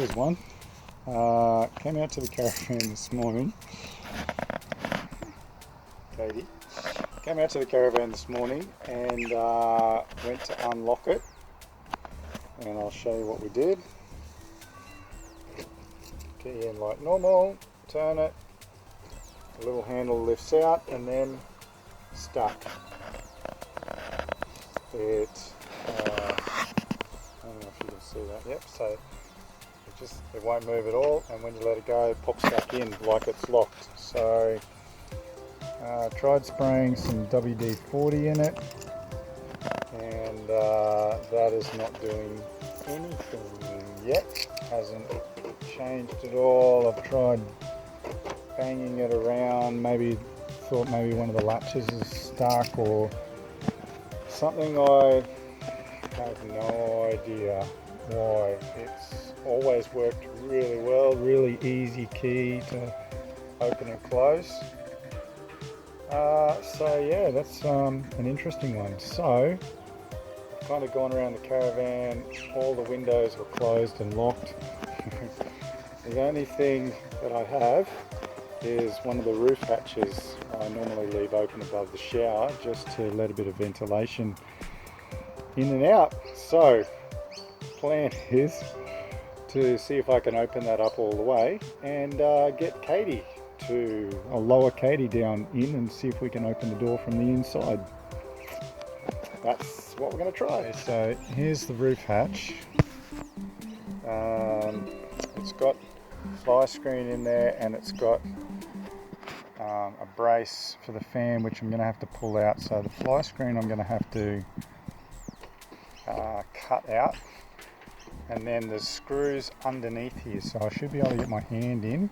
good one. Came out to the caravan this morning. Katie. Came out to the caravan this morning and went to unlock it. And I'll show you what we did. Key in like normal, turn it. The little handle lifts out and then stuck. It, I don't know if you can see that. Yep, so it won't move at all, and when you let it go, it pops back in like it's locked. So tried spraying some WD-40 in it, and that is not doing anything yet. Hasn't changed at all. I've tried banging it around, thought maybe one of the latches is stuck or something. I have no idea why. It's always worked really well, really easy key to open and close. So yeah, that's an interesting one. So I've kind of gone around the caravan, all the windows were closed and locked. The only thing that I have is one of the roof hatches I normally leave open above the shower just to let a bit of ventilation in and out. So plan is to see if I can open that up all the way and get Katie I'll lower Katie down in and see if we can open the door from the inside. That's what we're going to try. So here's the roof hatch. It's got fly screen in there, and it's got a brace for the fan, which I'm going to have to pull out. So the fly screen I'm going to have to cut out, and then there's screws underneath here, so I should be able to get my hand in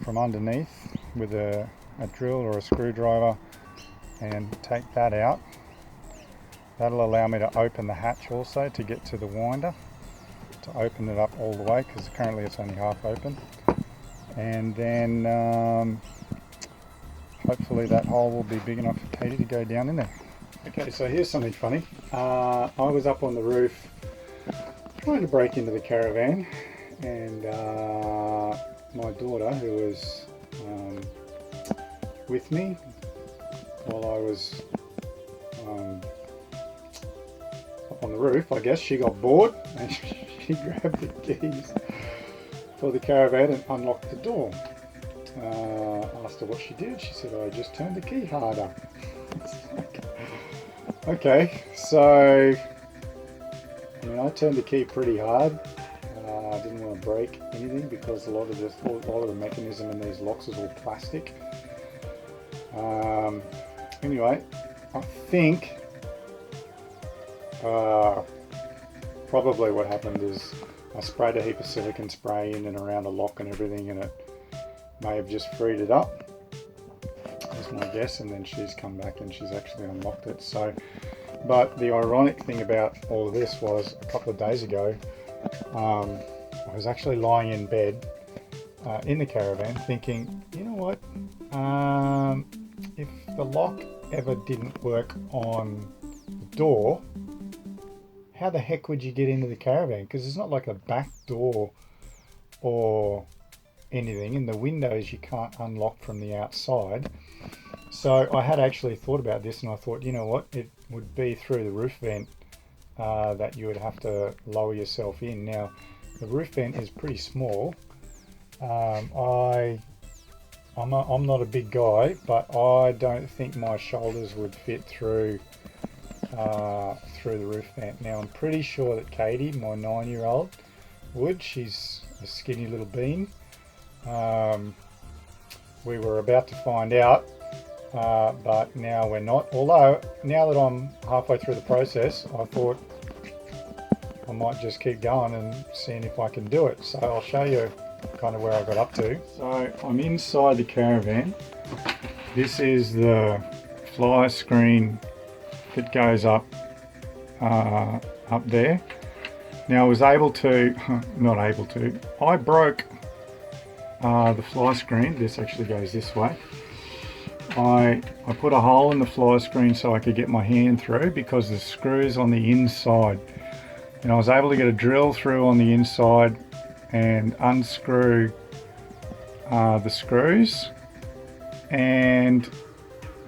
from underneath with a drill or a screwdriver and take that out. That'll allow me to open the hatch also to get to the winder, to open it up all the way, because currently it's only half open. And then hopefully that hole will be big enough for Katie to go down in there. Okay, so here's something funny. I was up on the roof trying to break into the caravan, and my daughter, who was with me while I was up on the roof, I guess, she got bored and she grabbed the keys for the caravan and unlocked the door. I asked her what she did. She said, I just turned the key harder. Okay, so I turned the key pretty hard. I didn't want to break anything because a lot of the mechanism in these locks is all plastic. Anyway, I think probably what happened is I sprayed a heap of silicone spray in and around the lock and everything, and it may have just freed it up. That's my guess, and then she's come back and she's actually unlocked it. So, but the ironic thing about all of this was a couple of days ago, I was actually lying in bed in the caravan thinking, you know what, if the lock ever didn't work on the door, how the heck would you get into the caravan? Because it's not like a back door or anything, and the windows you can't unlock from the outside. So I had actually thought about this, and I thought, you know what, it would be through the roof vent that you would have to lower yourself in. Now, the roof vent is pretty small. I'm not a big guy, but I don't think my shoulders would fit through the roof vent. Now, I'm pretty sure that Katie, my 9-year-old, would. She's a skinny little bean. We were about to find out, but now we're not. Although, now that I'm halfway through the process, I thought I might just keep going and seeing if I can do it. So I'll show you kind of where I got up to. So I'm inside the caravan. This is the fly screen that goes up there. Now I was able to, I broke the fly screen. This actually goes this way. I put a hole in the fly screen so I could get my hand through because the screw is on the inside. And I was able to get a drill through on the inside and unscrew the screws, and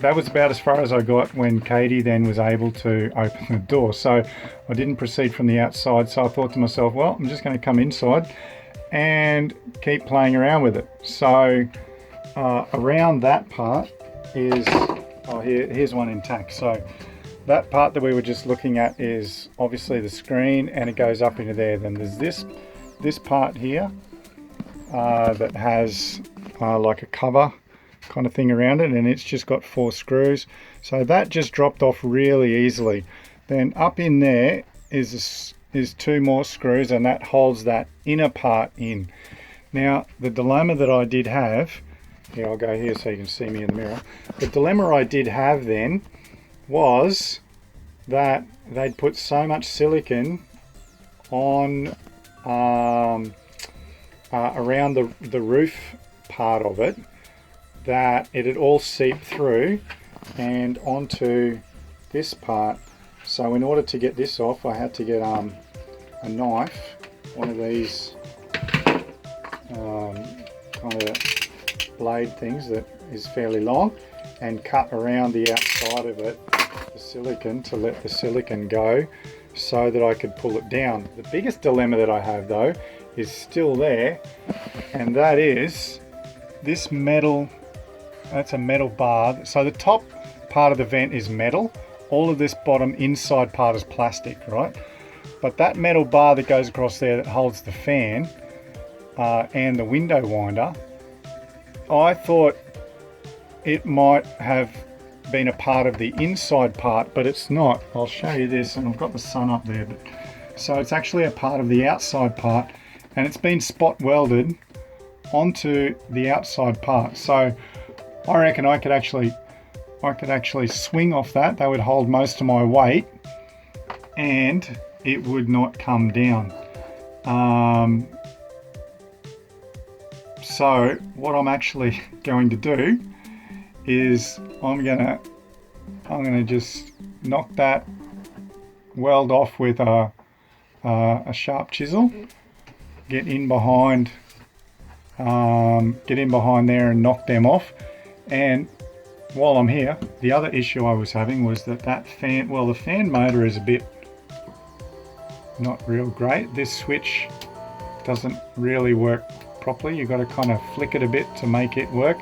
that was about as far as I got when Katie then was able to open the door. So I didn't proceed from the outside, so I thought to myself, well, I'm just going to come inside and keep playing around with it. So around that part is, here's one intact. So that part that we were just looking at is obviously the screen, and it goes up into there. Then there's this part here that has like a cover kind of thing around it, and it's just got 4 screws. So that just dropped off really easily. Then up in there is 2 more screws, and that holds that inner part in. Now the dilemma that I did have, here I'll go here so you can see me in the mirror. The dilemma I did have then was that they'd put so much silicone on around the roof part of it that it had all seeped through and onto this part. So in order to get this off, I had to get a knife, one of these kind of blade things that is fairly long, and cut around the outside of it, the silicone, to let the silicone go so that I could pull it down. The biggest dilemma that I have though is still there, and that is this metal. That's a metal bar. So the top part of the vent is metal. All of this bottom inside part is plastic, right? But that metal bar that goes across there that holds the fan and the window winder, I thought it might have been a part of the inside part, but it's not. I'll show you this, and I've got the sun up there. So it's actually a part of the outside part, and it's been spot welded onto the outside part. So I reckon I could actually swing off that. That would hold most of my weight, and it would not come down. So what I'm actually going to do is I'm gonna just knock that weld off with a sharp chisel. Get in behind there and knock them off. And while I'm here, the other issue I was having was that fan, well, the fan motor is a bit not real great. This switch doesn't really work properly. You've got to kind of flick it a bit to make it work.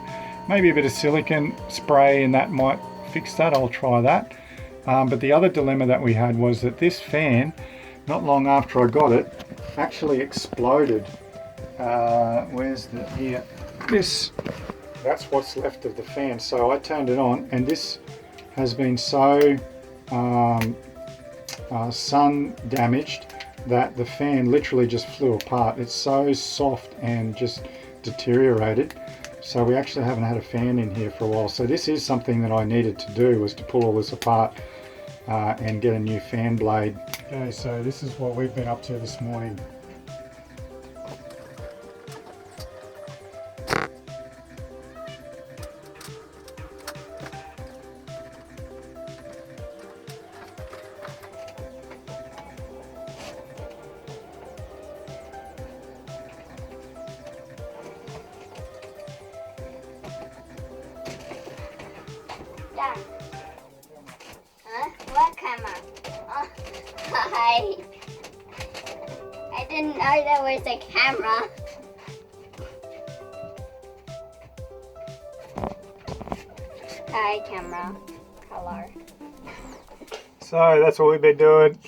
Maybe a bit of silicone spray and that might fix that. I'll try that. But the other dilemma that we had was that this fan, not long after I got it, actually exploded. Where's the here? That's what's left of the fan. So I turned it on, and this has been so sun damaged that the fan literally just flew apart. It's so soft and just deteriorated. So we actually haven't had a fan in here for a while. So this is something that I needed to do, was to pull all this apart and get a new fan blade. Okay, so this is what we've been up to this morning. Dad. Huh? What camera? Oh, hi. I didn't know there was a camera. Hi, camera. Color. So that's what we've been doing.